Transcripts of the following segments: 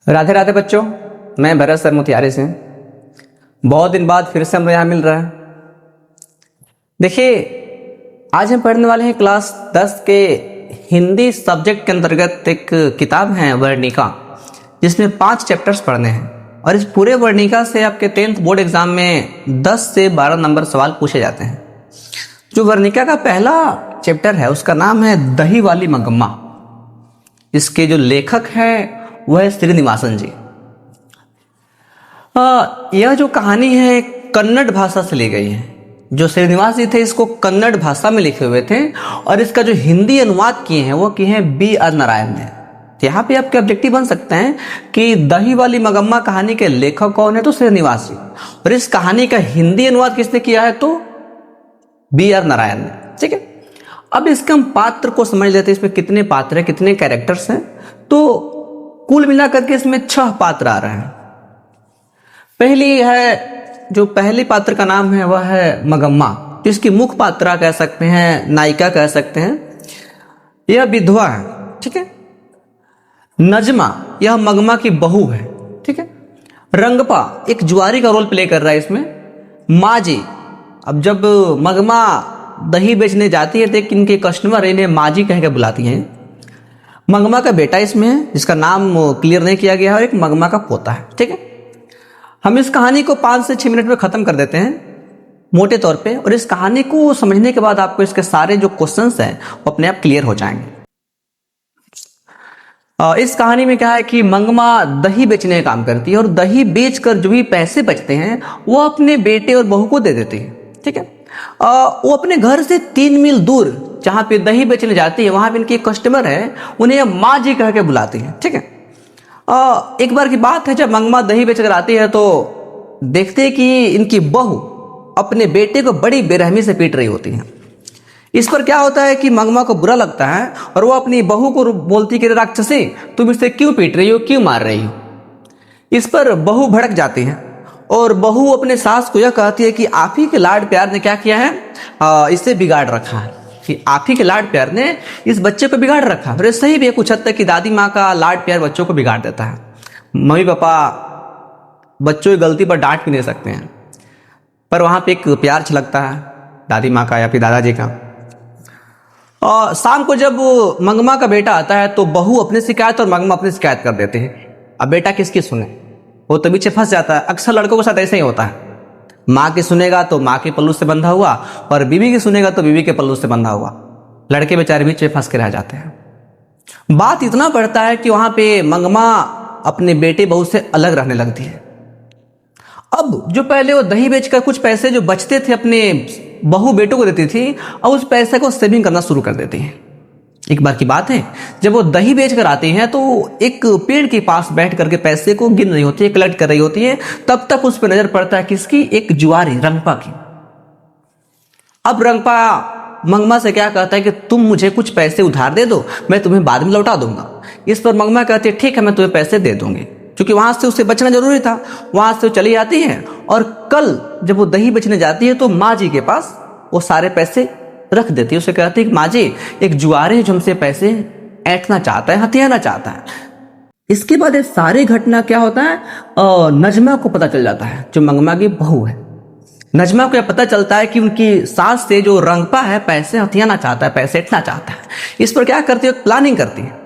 राधे राधे बच्चों, मैं भरत सर मोतिहारी से। बहुत दिन बाद फिर से हम यहाँ मिल रहा है। देखिए, आज हम पढ़ने वाले हैं क्लास 10 के हिंदी सब्जेक्ट के अंतर्गत एक किताब है वर्णिका, जिसमें 5 चैप्टर्स पढ़ने हैं। और इस पूरे वर्णिका से आपके 10th बोर्ड एग्जाम में 10 से 12 नंबर सवाल पूछे जाते हैं। जो वर्णिका का पहला चैप्टर है उसका नाम है दही वाली मंगम्मा। इसके जो लेखक है वह है श्रीनिवासन जी। यह जो कहानी है कन्नड़ भाषा से ली गई है। जो श्रीनिवास जी थे इसको कन्नड़ भाषा में लिखे हुए थे और इसका जो हिंदी अनुवाद किए हैं वो किए हैं B.R. नारायण ने। तो यहाँ पे आपके ऑब्जेक्टिव बन सकते हैं कि दही वाली मंगम्मा कहानी के लेखक कौन है, तो श्रीनिवास जी। और इस कहानी का हिंदी अनुवाद किसने किया है, तो B.R. नारायण ने। ठीक है, अब इसके हम पात्र को समझ लेते हैं। इसमें कितने पात्र हैं, कितने कैरेक्टर्स हैं। तो कुल मिलाकर के इसमें 6 पात्र आ रहे हैं। पहली है, जो पहले पात्र का नाम है वह है मंगम्मा, जो इसकी मुख्य पात्रा कह सकते हैं, नायिका कह सकते हैं। यह विधवा है। ठीक है। नजमा, यह मंगम्मा की बहू है। ठीक है। रंगपा एक जुआरी का रोल प्ले कर रहा है इसमें। माँ जी, अब जब मंगम्मा दही बेचने जाती है तो इनके कस्टमर इन्हें माँ जी कह के बुलाती हैं। मंगम्मा का बेटा इसमें है जिसका नाम क्लियर नहीं किया गया है, और एक मंगम्मा का पोता है। ठीक है। हम इस कहानी को 5 से 6 मिनट में खत्म कर देते हैं मोटे तौर पे, और इस कहानी को समझने के बाद आपको इसके सारे जो क्वेश्चंस हैं वो अपने आप क्लियर हो जाएंगे। इस कहानी में क्या है कि मंगम्मा दही बेचने का काम करती है और दही बेचकर जो भी पैसे बचते हैं वो अपने बेटे और बहू को दे देती है। ठीक है। वो अपने घर से 3 मील दूर जहां पे दही बेचने जाती है वहां पे इनकी कस्टमर है, उन्हें माँ जी कह के बुलाती है। ठीक है। एक बार की बात है, जब मंगम्मा दही बेचकर आती है तो देखते हैं कि इनकी बहू अपने बेटे को बड़ी बेरहमी से पीट रही होती है। इस पर क्या होता है कि मंगम्मा को बुरा लगता है और वो अपनी बहू को बोलती है कि राक्षसी, तुम इसे क्यों पीट रही हो, क्यों मार रही हो। इस पर बहू भड़क जाती है और बहू अपने सास को यह कहती है कि आप ही के लाड प्यार ने क्या किया है, इसे बिगाड़ रखा है, कि आप ही के लाड प्यार ने इस बच्चे को बिगाड़ रखा। और सही भी है कुछ हद तक कि दादी माँ का लाड प्यार बच्चों को बिगाड़ देता है। मम्मी पापा बच्चों की गलती पर डांट भी नहीं सकते हैं, पर वहाँ पे एक प्यार छलकता है दादी माँ का या फिर दादाजी का। और शाम को जब मंगम्मा का बेटा आता है तो बहू अपनी शिकायत और मंगम्मा अपनी शिकायत कर देते हैं। अब बेटा किसकी सुने, वो तो पीछे फंस जाता है। अक्सर लड़कों के साथ ऐसे ही होता है, माँ की सुनेगा तो माँ के पल्लू से बंधा हुआ, और बीवी की सुनेगा तो बीवी के पल्लू से बंधा हुआ। लड़के बेचारे बीच में फंस के रह जाते हैं। बात इतना बढ़ता है कि वहां पे मंगम्मा अपने बेटे बहू से अलग रहने लगती है। अब जो पहले वो दही बेचकर कुछ पैसे जो बचते थे अपने बहू बेटों को देती थी, अब उस पैसे को सेविंग करना शुरू कर देती है। एक बार की बात है, जब वो दही बेच कर आती हैं तो एक पेड़ के पास बैठ करके पैसे को गिन रही होती है, कलेक्ट कर रही होती है। तब तक उस पर नजर पड़ता है किसकी, एक जुआरी रंगपा की। अब रंगपा मंगम्मा से क्या कहता है कि तुम मुझे कुछ पैसे उधार दे दो, मैं तुम्हें बाद में लौटा दूंगा। इस पर मंगम्मा कहती है ठीक है, मैं तुम्हें पैसे दे दूंगी। क्योंकि वहां से उसे बचना जरूरी था, वहां से वो चली जाती है। और कल जब वो दही बेचने जाती है तो माँ जी के पास वो सारे पैसे रख देती है। उसे कहती है कि माँ जी, एक जुआरी जो हमसे पैसे ऐंठना चाहता है, हथियाना चाहता है। इसके बाद ये सारी घटना क्या होता है, नजमा को पता चल जाता है, जो मंगम्मा की बहू है। नजमा को यह पता चलता है कि उनकी सास से जो रंगपा है पैसे हथियाना चाहता है, पैसे ऐंठना चाहता है। इस पर क्या करती है, प्लानिंग करती है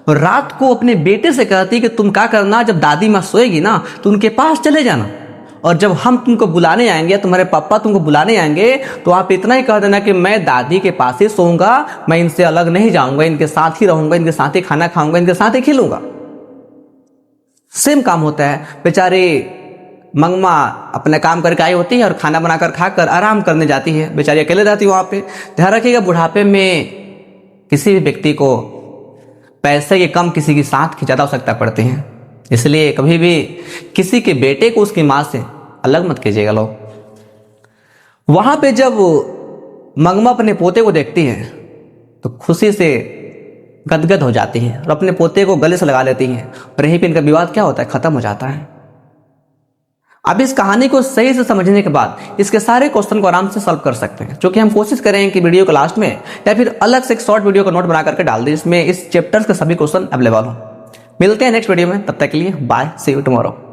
और रात को अपने बेटे से कहती है कि तुम क्या करना, जब दादी माँ सोएगी ना तो उनके पास चले जाना, और जब हम तुमको बुलाने आएंगे, तुम्हारे पापा तुमको बुलाने आएंगे, तो आप इतना ही कह देना कि मैं दादी के पास ही सोऊंगा, मैं इनसे अलग नहीं जाऊंगा, इनके साथ ही रहूंगा, इनके साथ ही खाना खाऊंगा, इनके साथ ही खेलूंगा। सेम काम होता है। बेचारी मंगम्मा अपना काम करके आई होती है और खाना बनाकर खाकर आराम करने जाती है। बेचारी अकेले रहती है वहां पे। ध्यान रखिएगा, बुढ़ापे में किसी भी व्यक्ति को पैसे के कम किसी की साथ की ज्यादा आवश्यकता पड़ती है। इसलिए कभी भी किसी के बेटे को उसकी माँ से अलग मत कीजिएगा लोग। वहां पे जब मंगम्मा अपने पोते को देखती है तो खुशी से गदगद हो जाती है और अपने पोते को गले से लगा लेती है, और यहीं पे इनका विवाद क्या होता है, खत्म हो जाता है। अब इस कहानी को सही से समझने के बाद इसके सारे क्वेश्चन को आराम से सॉल्व कर सकते हैं, जो कि हम कोशिश करेंगे कि वीडियो के लास्ट में या फिर अलग से एक शॉर्ट वीडियो का नोट बना करके डाल दें, जिसमें इस चैप्टर्स के सभी क्वेश्चन अवेलेबल हो। मिलते हैं नेक्स्ट वीडियो में, तब तक के लिए बाय, सी यू टुमारो।